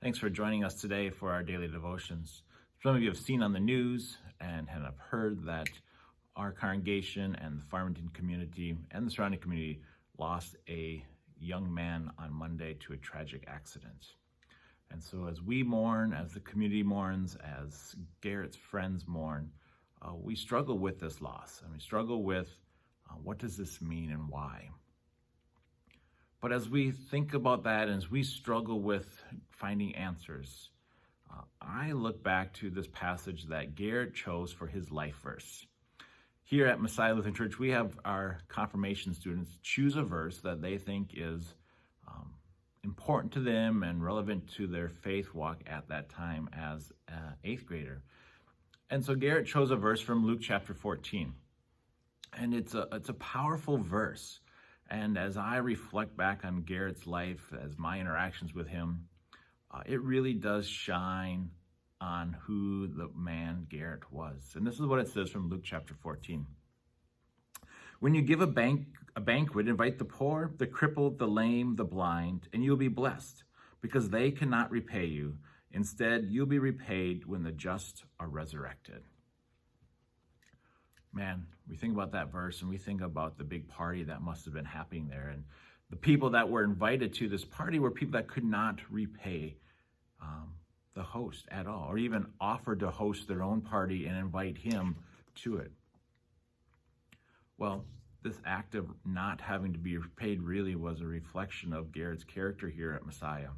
Thanks for joining us today for our daily devotions. Some of you have seen on the news and have heard that our congregation and the Farmington community and the surrounding community lost a young man on Monday to a tragic accident. And so as we mourn, as the community mourns, as Garrett's friends mourn, we struggle with this loss, and we struggle with what does this mean and why? But as we think about that, and as we struggle with finding answers, I look back to this passage that Garrett chose for his life verse. Here at Messiah Lutheran Church, we have our confirmation students choose a verse that they think is important to them and relevant to their faith walk at that time as an 8th grader. And so Garrett chose a verse from Luke chapter 14. And it's a powerful verse. And as I reflect back on Garrett's life, as my interactions with him, it really does shine on who the man Garrett was. And this is what it says from Luke chapter 14. When you give a banquet, invite the poor, the crippled, the lame, the blind, and you'll be blessed, because they cannot repay you. Instead, you'll be repaid when the just are resurrected. Man, we think about that verse and we think about the big party that must have been happening there. And the people that were invited to this party were people that could not repay the host at all, or even offered to host their own party and invite him to it. Well, this act of not having to be repaid really was a reflection of Garrett's character here at Messiah.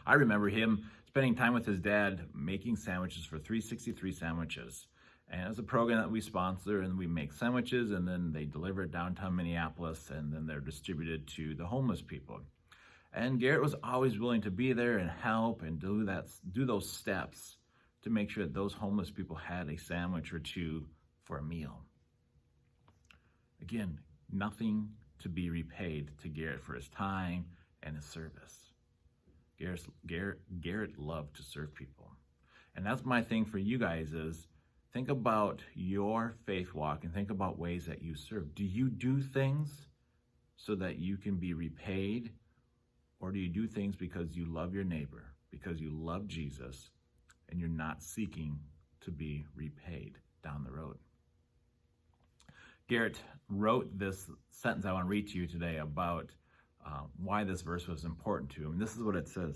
I remember him spending time with his dad making sandwiches for 363 Sandwiches. And it's a program that we sponsor, and we make sandwiches, and then they deliver it downtown Minneapolis, and then they're distributed to the homeless people. And Garrett was always willing to be there and help and do those steps to make sure that those homeless people had a sandwich or two for a meal. Again, nothing to be repaid to Garrett for his time and his service. Garrett loved to serve people. And that's my thing for you guys is, think about your faith walk and think about ways that you serve. Do you do things so that you can be repaid? Or do you do things because you love your neighbor, because you love Jesus, and you're not seeking to be repaid down the road? Garrett wrote this sentence I want to read to you today about why this verse was important to him. And this is what it says.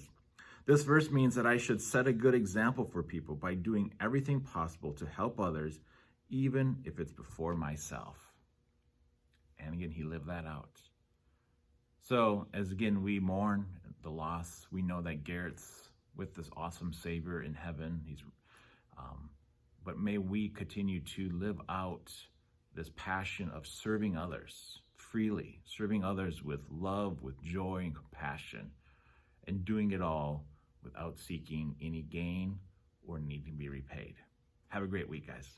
This verse means that I should set a good example for people by doing everything possible to help others, even if it's before myself. And again, he lived that out. So as again, we mourn the loss, we know that Garrett's with this awesome Savior in heaven. But may we continue to live out this passion of serving others freely, serving others with love, with joy and compassion, and doing it all without seeking any gain or needing to be repaid. Have a great week, guys.